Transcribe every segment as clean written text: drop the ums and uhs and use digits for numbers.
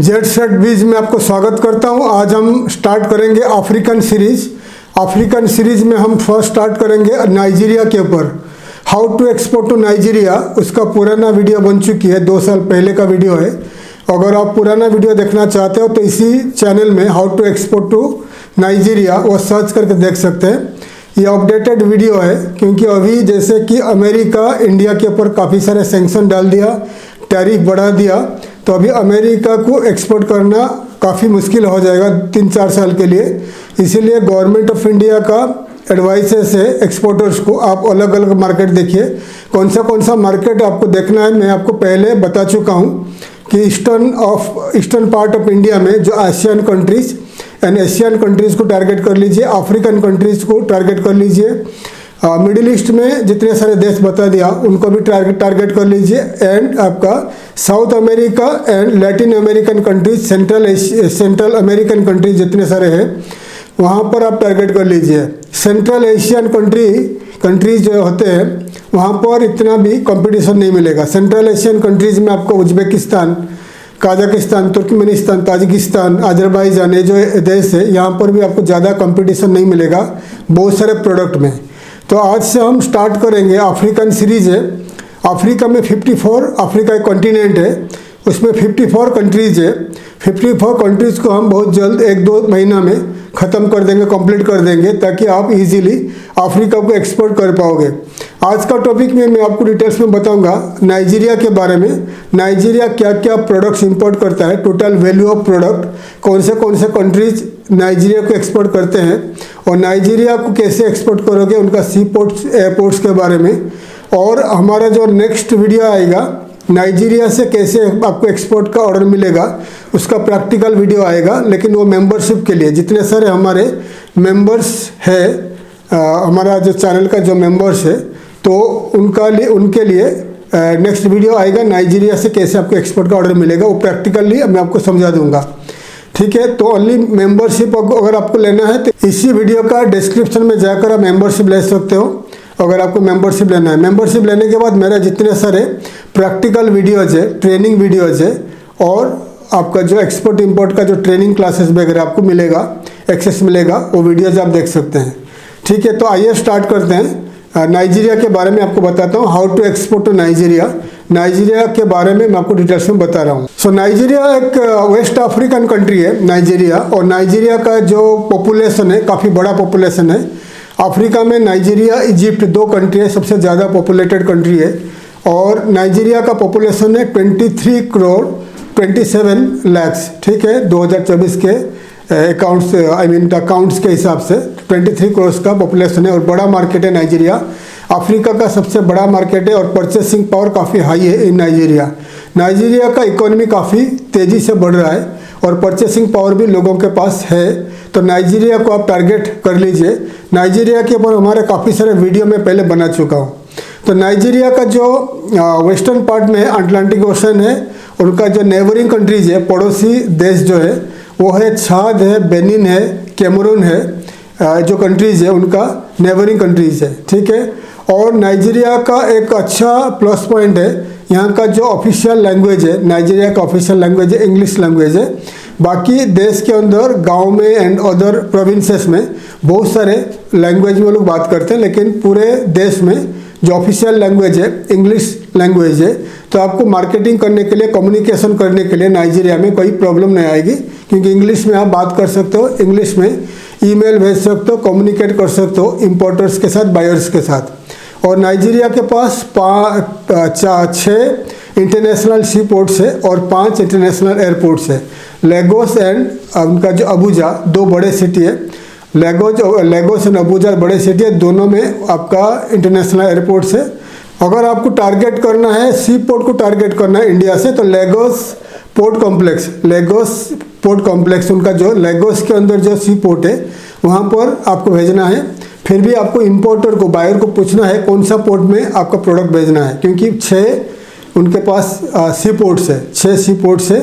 Jet set बीज में आपको स्वागत करता हूं। आज हम स्टार्ट करेंगे अफ्रीकन सीरीज। अफ्रीकन सीरीज में हम फर्स्ट स्टार्ट करेंगे नाइजीरिया के ऊपर। How to export to Nigeria, उसका पुराना वीडियो बन चुकी है, 2 साल पहले का वीडियो है। अगर आप पुराना वीडियो देखना चाहते हो तो इसी चैनल में how to export to Nigeria वो सर्च करके देख सकते हैं। ये अपडेटेड वीडियो है क्योंकि अभी जैसे कि अमेरिका इंडिया के ऊपर काफ़ी सारे सैंक्शन डाल दिया, टैरिफ बढ़ा दिया, तो अभी अमेरिका को एक्सपोर्ट करना काफ़ी मुश्किल हो जाएगा 3-4 साल के लिए। इसीलिए गवर्नमेंट ऑफ इंडिया का एडवाइसेस है एक्सपोर्टर्स को, आप अलग अलग मार्केट देखिए। कौन सा मार्केट आपको देखना है मैं आपको पहले बता चुका हूँ कि ईस्टर्न पार्ट ऑफ इंडिया में जो ASEAN countries and Asian countries को टारगेट कर लीजिए, अफ्रीकन कंट्रीज़ को टारगेट कर लीजिए, मिडिल ईस्ट में जितने सारे देश बता दिया उनको भी टारगेट कर लीजिए, एंड आपका south America and Latin American countries, central American countries जितने सारे हैं वहाँ पर आप टारगेट कर लीजिए। सेंट्रल एशियन कंट्रीज जो होते हैं वहाँ पर इतना भी कंपटीशन नहीं मिलेगा। सेंट्रल एशियन कंट्रीज में आपको Uzbekistan, Kazakhstan, Turkmenistan, Tajikistan, Azerbaijan, ये जो देश है यहाँ पर भी आपको ज़्यादा कंपटीशन नहीं मिलेगा बहुत सारे प्रोडक्ट में। तो आज से हम स्टार्ट करेंगे अफ्रीकन सीरीज है। अफ्रीका में 54, अफ्रीका एक कॉन्टिनेंट है, उसमें 54 कंट्रीज़ है। 54 कंट्रीज़ को हम बहुत जल्द 1-2 महीना में ख़त्म कर देंगे, कंप्लीट कर देंगे, ताकि आप इजीली अफ्रीका को एक्सपोर्ट कर पाओगे। आज का टॉपिक में मैं आपको डिटेल्स में बताऊंगा नाइजीरिया के बारे में। नाइजीरिया क्या क्या प्रोडक्ट्स इंपोर्ट करता है, टोटल वैल्यू ऑफ प्रोडक्ट, कौन से कंट्रीज नाइजीरिया को एक्सपोर्ट करते हैं, और नाइजीरिया को कैसे एक्सपोर्ट करोगे, उनका सी पोर्ट्स, एयरपोर्ट्स के बारे में। और हमारा जो नेक्स्ट वीडियो आएगा नाइजीरिया से कैसे आपको एक्सपोर्ट का ऑर्डर मिलेगा, उसका प्रैक्टिकल वीडियो आएगा, लेकिन वो मेंबरशिप के लिए। जितने सारे हमारे मेंबर्स है, हमारा जो चैनल का जो मेंबर्स है, तो उनके लिए नेक्स्ट वीडियो आएगा नाइजीरिया से कैसे आपको एक्सपोर्ट का ऑर्डर मिलेगा, वो प्रैक्टिकली मैं आपको समझा दूंगा। ठीक है, तो ओनली मेंबरशिप अगर आपको लेना है तो इसी वीडियो का डिस्क्रिप्शन में जाकर आप मेंबरशिप ले सकते हो, अगर आपको मेंबरशिप लेना है। मेंबरशिप लेने के बाद मेरा जितने सारे प्रैक्टिकल वीडियोज़ है, ट्रेनिंग वीडियोज़ है, और आपका जो एक्सपोर्ट इंपोर्ट का जो ट्रेनिंग क्लासेस वगैरह आपको मिलेगा, एक्सेस मिलेगा, वो वीडियोज़ आप देख सकते हैं। ठीक है, तो आइए स्टार्ट करते हैं। नाइजीरिया के बारे में आपको बताता हूँ, how to export to Nigeria. Nigeria के बारे में मैं आपको डिटेल्स में बता रहा हूँ। सो नाइजीरिया एक वेस्ट अफ्रीकन कंट्री है नाइजीरिया, और नाइजीरिया का जो पॉपुलेशन है काफ़ी बड़ा पॉपुलेशन है। अफ्रीका में नाइजीरिया, इजिप्ट 2 कंट्री है, सबसे ज़्यादा पॉपुलेटेड कंट्री है। और नाइजीरिया का पॉपुलेशन है 23 करोड़ 27 लाख। ठीक है, 2024 के अकाउंट्स के हिसाब से 23 करोड़ का पॉपुलेशन है, और बड़ा मार्केट है नाइजीरिया। अफ्रीका का सबसे बड़ा मार्केट है, और परचेसिंग पावर काफ़ी हाई है इन नाइजीरिया। नाइजीरिया का इकोनॉमी काफ़ी तेज़ी से बढ़ रहा है, और परचेसिंग पावर भी लोगों के पास है, तो नाइजीरिया को आप टारगेट कर लीजिए। नाइजीरिया के ऊपर हमारे काफ़ी सारे वीडियो में पहले बना चुका हूँ। तो नाइजीरिया का जो वेस्टर्न पार्ट में अटलांटिक ओशन है, उनका जो नेबरिंग कंट्रीज है, पड़ोसी देश जो है वो है छाद है, बेनिन है, कैमरून है, जो कंट्रीज़ है उनका नेबरिंग कंट्रीज़ है। ठीक है, और नाइजीरिया का एक अच्छा प्लस पॉइंट है, यहाँ का जो ऑफिशियल लैंग्वेज है, नाइजीरिया का ऑफिशियल लैंग्वेज है इंग्लिश लैंग्वेज है। बाकी देश के अंदर गांव में एंड अदर प्रोविंसेस में बहुत सारे लैंग्वेज में लोग बात करते हैं, लेकिन पूरे देश में जो ऑफिशियल लैंग्वेज है इंग्लिश लैंग्वेज है। तो आपको मार्केटिंग करने के लिए, कम्युनिकेशन करने के लिए नाइजीरिया में कोई प्रॉब्लम नहीं आएगी, क्योंकि इंग्लिश में आप बात कर सकते हो, इंग्लिश में ईमेल भेज सकते हो, कम्युनिकेट कर सकते हो इम्पोर्टर्स के साथ, बायर्स के साथ। और नाइजीरिया के पास 6 इंटरनेशनल सी पोर्ट्स है और 5 इंटरनेशनल एयरपोर्ट्स है। लेगोस एंड उनका जो अबुजा 2 बड़े सिटी है, लेगोस एंड अबुजा बड़े सिटी है, दोनों में आपका इंटरनेशनल एयरपोर्ट्स है। अगर आपको टारगेट करना है, सी पोर्ट को टारगेट करना है इंडिया से, तो लेगोस पोर्ट कॉम्प्लेक्स उनका जो लेगोस के अंदर जो सी पोर्ट है वहाँ पर आपको भेजना है। फिर भी आपको इंपोर्टर को, बायर को पूछना है कौन सा पोर्ट में आपका प्रोडक्ट भेजना है, क्योंकि 6 उनके पास सी पोर्ट्स है, 6 सी पोर्ट्स है,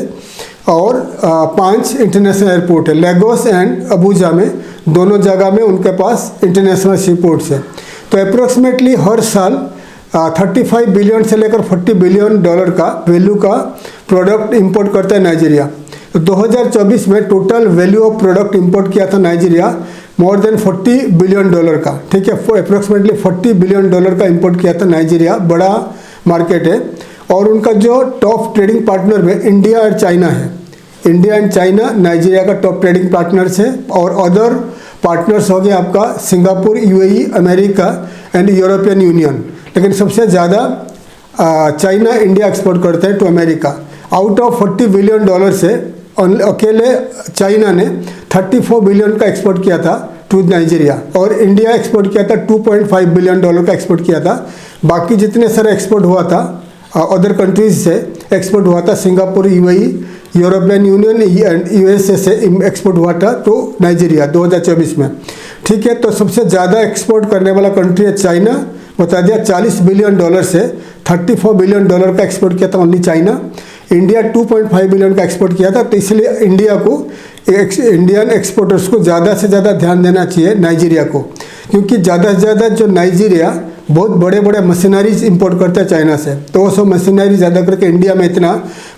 और 5 इंटरनेशनल एयरपोर्ट है। लेगोस एंड अबुजा में दोनों जगह में उनके पास इंटरनेशनल सी पोर्ट्स है। तो अप्रोक्सीमेटली हर साल 35 बिलियन से लेकर $40 बिलियन का वैल्यू का प्रोडक्ट इंपोर्ट करता है नाइजीरिया। तो 2024 में total value of product import किया था नाइजीरिया मोर देन $40 बिलियन का, ठीक है, अप्रोक्सीमेटली $40 बिलियन का इंपोर्ट किया था नाइजीरिया, बड़ा मार्केट है। और उनका जो टॉप ट्रेडिंग पार्टनर में इंडिया और चाइना है, इंडिया एंड चाइना नाइजीरिया का टॉप ट्रेडिंग पार्टनर्स है। और अदर पार्टनर्स हो गए आपका Singapore, UAE, America and European Union, लेकिन सबसे ज़्यादा चाइना इंडिया एक्सपोर्ट करते हैं to America. Out of $40 billion से अकेले चाइना ने 34 बिलियन का एक्सपोर्ट किया था टू नाइजीरिया, और इंडिया एक्सपोर्ट किया था $2.5 बिलियन का एक्सपोर्ट किया था। बाकी जितने सारे एक्सपोर्ट हुआ था अदर कंट्रीज से एक्सपोर्ट हुआ था, Singapore, UAE, European union and USA से एक्सपोर्ट हुआ था तो नाइजीरिया 2024 में, ठीक है। तो सबसे ज़्यादा एक्सपोर्ट करने वाला कंट्री है चाइना, बता दिया। $40 बिलियन से $34 बिलियन का एक्सपोर्ट किया था ओनली चाइना। इंडिया 2.5 बिलियन का एक्सपोर्ट किया था, तो इसलिए इंडिया को इंडियन एक्सपोर्टर्स को ज़्यादा से ज़्यादा ध्यान देना चाहिए नाइजीरिया को, क्योंकि ज़्यादा से ज़्यादा जो नाइजीरिया बहुत बड़े बड़े मशीनरीज इंपोर्ट करता है चाइना से, तो वो सब मशीनरी ज़्यादा करके इंडिया में इतना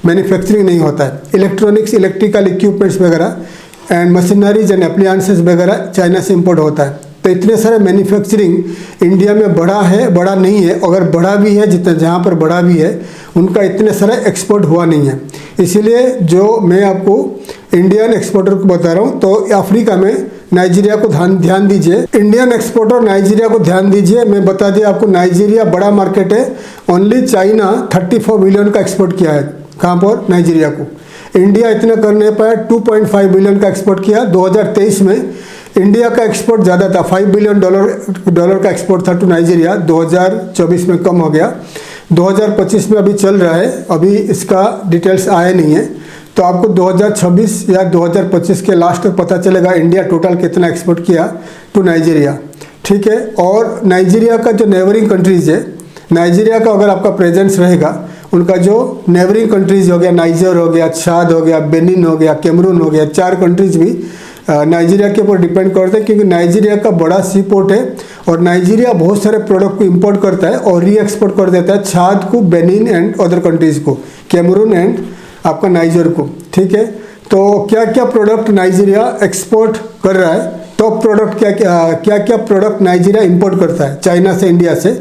मैन्युफैक्चरिंग नहीं होता है। इलेक्ट्रॉनिक्स, इलेक्ट्रिकल इक्विपमेंट्स वगैरह एंड मशीनरीज एंड एप्लायंसेस वगैरह चाइना से इंपोर्ट होता है। तो इतने सारे मैन्युफैक्चरिंग इंडिया में बढ़ा है, बड़ा नहीं है, अगर बढ़ा भी है, जितना जहाँ पर बढ़ा भी है उनका इतने सारा एक्सपोर्ट हुआ नहीं है। इसीलिए जो मैं आपको इंडियन एक्सपोर्टर को बता रहा हूँ, तो अफ्रीका में नाइजीरिया को ध्यान दीजिए, इंडियन एक्सपोर्टर नाइजीरिया को ध्यान दीजिए। मैं बता दिया आपको नाइजीरिया बड़ा मार्केट है, ओनली चाइना 34 बिलियन का एक्सपोर्ट किया है, कहाँ पर, नाइजीरिया को। इंडिया इतना कर नहीं पाया, 2.5 बिलियन का एक्सपोर्ट किया। 2023 में इंडिया का एक्सपोर्ट ज़्यादा था, $5 बिलियन का एक्सपोर्ट था टू नाइजीरिया, 2024 में कम हो गया। 2025 में अभी चल रहा है, अभी इसका डिटेल्स आया नहीं है, तो आपको 2026 या 2025 के लास्ट तक पता चलेगा इंडिया टोटल कितना एक्सपोर्ट किया टू नाइजीरिया, ठीक है। और नाइजीरिया का जो नेबरिंग कंट्रीज है, नाइजीरिया का अगर आपका प्रेजेंस रहेगा, उनका जो नेबरिंग कंट्रीज हो गया, नाइजर हो गया, छाद हो गया, बेनिन हो गया, कैमरून हो गया, 4 कंट्रीज भी नाइजीरिया के ऊपर डिपेंड करते हैं, क्योंकि नाइजीरिया का बड़ा सी पोर्ट है और नाइजीरिया बहुत सारे प्रोडक्ट को इंपोर्ट करता है और री एक्सपोर्ट कर देता है छाद को, बेनिन एंड अदर कंट्रीज को, कैमरून एंड आपका नाइजर को, ठीक है। तो क्या क्या प्रोडक्ट नाइजीरिया एक्सपोर्ट कर रहा है, टॉप प्रोडक्ट क्या क्या प्रोडक्ट नाइजीरिया इंपोर्ट करता है चाइना से, इंडिया से,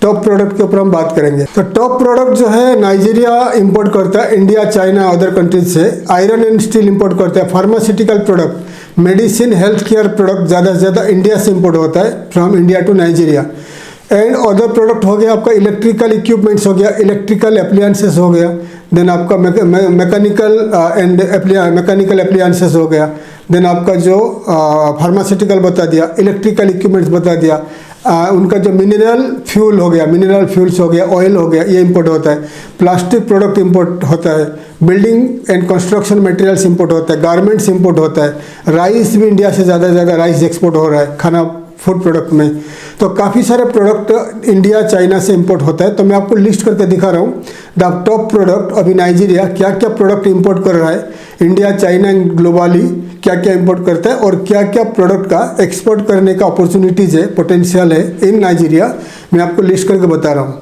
टॉप प्रोडक्ट के ऊपर हम बात करेंगे। तो टॉप प्रोडक्ट जो है नाइजीरिया इंपोर्ट करता है, इंडिया, चाइना, अदर कंट्रीज से। आयरन एंड स्टील इंपोर्ट करता है, pharmaceutical product, medicine, health care product ज़्यादा से ज़्यादा इंडिया से इंपोर्ट होता है, from India to Nigeria. And other product हो गया आपका इलेक्ट्रिकल इक्विपमेंट्स हो गया, इलेक्ट्रिकल एप्लायंसेस हो गया, देन आपका मैकेनिकल एप्लायंसेस हो गया, देन आपका जो फार्मास्यूटिकल बता दिया, इलेक्ट्रिकल इक्विपमेंट्स बता दिया, उनका जो मिनरल फ्यूल हो गया, मिनरल फ्यूल्स हो गया, ऑयल हो गया, ये इंपोर्ट होता है। प्लास्टिक प्रोडक्ट इंपोर्ट होता है, building and construction materials import होता है, गारमेंट्स इंपोर्ट होता है, राइस भी इंडिया से ज़्यादा से ज़्यादा राइस एक्सपोर्ट हो रहा है खाना फूड प्रोडक्ट में। तो काफ़ी सारे प्रोडक्ट इंडिया, चाइना से इंपोर्ट होता है। तो मैं आपको लिस्ट करके दिखा रहा हूँ द टॉप प्रोडक्ट। अभी नाइजीरिया क्या क्या प्रोडक्ट इंपोर्ट कर रहा है, इंडिया, चाइना, ग्लोबली क्या क्या इंपोर्ट करता है और क्या क्या प्रोडक्ट का एक्सपोर्ट करने का अपॉर्चुनिटीज़ है, पोटेंशियल है इन नाइजीरिया, मैं आपको लिस्ट करके बता रहा हूँ।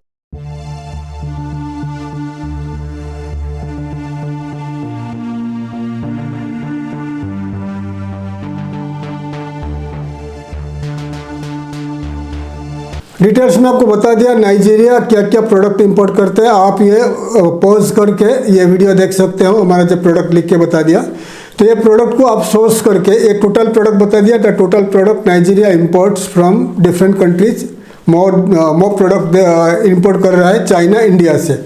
डिटेल्स में आपको बता दिया नाइजीरिया क्या क्या प्रोडक्ट इंपोर्ट करते हैं। आप ये पॉज करके ये वीडियो देख सकते हो, हमारा जो प्रोडक्ट लिख के बता दिया। तो ये प्रोडक्ट को आप सोर्स करके एक टोटल प्रोडक्ट बता दिया, the total product Nigeria imports from different countries, more product import कर रहा है चाइना, इंडिया से,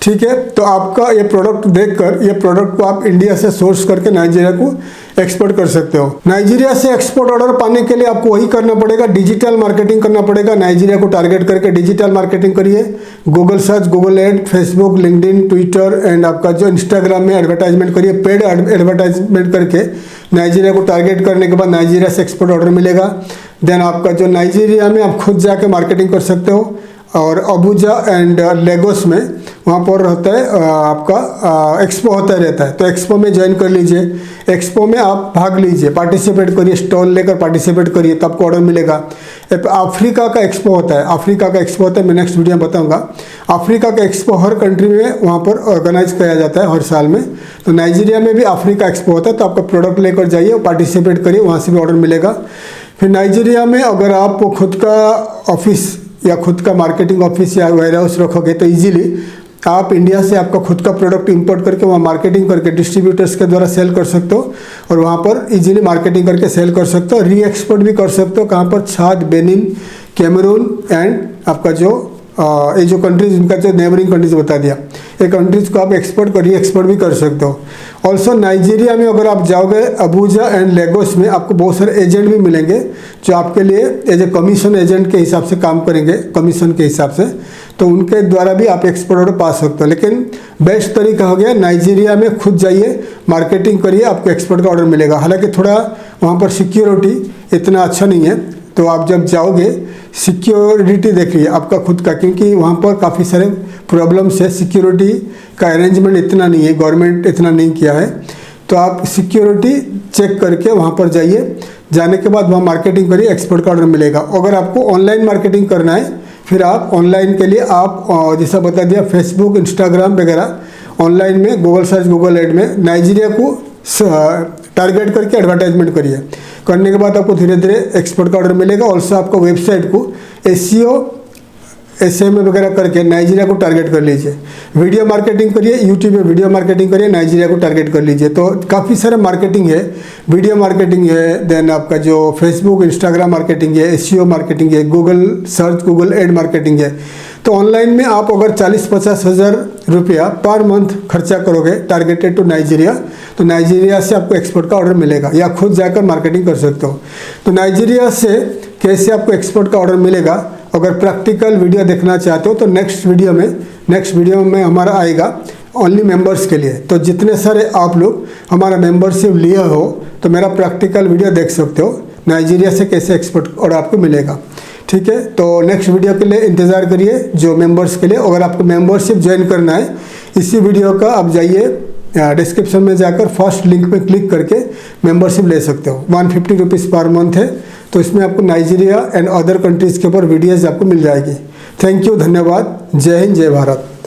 ठीक है। तो आपका ये प्रोडक्ट देखकर ये प्रोडक्ट को आप इंडिया से सोर्स करके नाइजीरिया को एक्सपोर्ट कर सकते हो। नाइजीरिया से एक्सपोर्ट ऑर्डर पाने के लिए आपको वही करना पड़ेगा, डिजिटल मार्केटिंग करना पड़ेगा। नाइजीरिया को टारगेट करके डिजिटल मार्केटिंग करिए, Google search, Google ad, Facebook, LinkedIn, Twitter and आपका जो इंस्टाग्राम में एडवर्टाइजमेंट करिए, पेड एडवर्टाइजमेंट करके नाइजीरिया को टारगेट करने के बाद नाइजीरिया से एक्सपोर्ट ऑर्डर मिलेगा। देन आपका जो नाइजीरिया में आप खुद जाके मार्केटिंग कर सकते हो, और अबुजा एंड लेगोस में वहाँ पर रहता है आपका एक्सपो होता रहता है। तो एक्सपो में ज्वाइन कर लीजिए, एक्सपो में आप भाग लीजिए, पार्टिसिपेट करिए, स्टॉल लेकर पार्टिसिपेट करिए, तब आपको ऑर्डर मिलेगा। अफ्रीका का एक्सपो होता है, अफ्रीका का एक्सपो होता है, मैं नेक्स्ट वीडियो में बताऊंगा। अफ्रीका का एक्सपो हर कंट्री में वहाँ पर ऑर्गेनाइज किया जाता है हर साल में। तो नाइजीरिया में भी अफ्रीका एक्सपो होता है, तो आपका प्रोडक्ट लेकर जाइए, पार्टिसिपेट करिए, वहाँ से भी ऑर्डर मिलेगा। फिर नाइजीरिया में अगर आप खुद का ऑफिस या खुद का मार्केटिंग ऑफिस या वेयर हाउस रखोगे तो इजीली आप इंडिया से आपका खुद का प्रोडक्ट इंपोर्ट करके वहाँ मार्केटिंग करके डिस्ट्रीब्यूटर्स के द्वारा सेल कर सकते हो और वहाँ पर इजीली मार्केटिंग करके सेल कर सकते हो। री एक्सपोर्ट भी कर सकते हो, कहाँ पर? छाद, बेनिन, कैमरून एंड आपका जो ये जो कंट्रीज, इनका जो नेबरिंग कंट्रीज बता दिया, ये कंट्रीज को आप एक्सपोर्ट कर री एक्सपोर्ट भी कर सकते हो। ऑल्सो नाइजीरिया में अगर आप जाओगे अबुजा एंड लेगोस में आपको बहुत सारे एजेंट भी मिलेंगे जो आपके लिए एज ए कमीशन एजेंट के हिसाब से काम करेंगे, कमीशन के हिसाब से। तो उनके द्वारा भी आप एक्सपोर्ट ऑर्डर पा सकते हो। लेकिन बेस्ट तरीका हो गया नाइजीरिया में खुद जाइए, मार्केटिंग करिए, आपको एक्सपोर्ट का ऑर्डर मिलेगा। हालांकि थोड़ा वहाँ पर सिक्योरिटी इतना अच्छा नहीं है, तो आप जब जाओगे सिक्योरिटी देखिए आपका खुद का, क्योंकि वहाँ पर काफ़ी सारे प्रॉब्लम्स है, सिक्योरिटी का अरेंजमेंट इतना नहीं है, गवर्नमेंट इतना नहीं किया है। तो आप सिक्योरिटी चेक करके वहाँ पर जाइए, जाने के बाद वहाँ मार्केटिंग करिए, एक्सपोर्ट का ऑर्डर मिलेगा। अगर आपको ऑनलाइन मार्केटिंग करना है फिर आप ऑनलाइन के लिए आप जैसा बता दिया फेसबुक, इंस्टाग्राम वगैरह ऑनलाइन में गूगल सर्च, गूगल एड में नाइजीरिया को टारगेट करके एडवर्टाइजमेंट करिए। करने के बाद आपको धीरे धीरे एक्सपोर्ट का ऑर्डर मिलेगा। ऑल्सो आपको वेबसाइट को SEO, SEM वगैरह करके नाइजीरिया को टारगेट कर लीजिए। वीडियो मार्केटिंग करिए, यूट्यूब में वीडियो मार्केटिंग करिए, नाइजीरिया को टारगेट कर लीजिए। तो काफ़ी सारे मार्केटिंग है, वीडियो मार्केटिंग है, देन आपका जो फेसबुक, इंस्टाग्राम मार्केटिंग है, SEO मार्केटिंग है, Google search, Google ad marketing है। तो ऑनलाइन में आप अगर 40-50 हज़ार रुपया पर मंथ खर्चा करोगे टारगेटेड टू नाइजीरिया, तो नाइजीरिया से आपको एक्सपोर्ट का ऑर्डर मिलेगा, या खुद जाकर मार्केटिंग कर सकते हो। तो नाइजीरिया से कैसे आपको एक्सपोर्ट का ऑर्डर मिलेगा, अगर प्रैक्टिकल वीडियो देखना चाहते हो तो नेक्स्ट वीडियो में हमारा आएगा ओनली मेंबर्स के लिए। तो जितने सारे आप लोग हमारा मेंबरशिप लिए हो तो मेरा प्रैक्टिकल वीडियो देख सकते हो, नाइजीरिया से कैसे एक्सपोर्ट ऑर्डर आपको मिलेगा। ठीक है, तो नेक्स्ट वीडियो के लिए इंतज़ार करिए जो मेंबर्स के लिए। अगर आपको मेंबरशिप ज्वाइन करना है इसी वीडियो का, आप जाइए डिस्क्रिप्शन में जाकर फर्स्ट लिंक पे क्लिक करके मेंबरशिप ले सकते हो। 150 रुपीज़ पर मंथ है, तो इसमें आपको नाइजीरिया एंड अदर कंट्रीज़ के ऊपर वीडियोज़ आपको मिल जाएगी। थैंक यू, धन्यवाद, जय हिंद, जय भारत।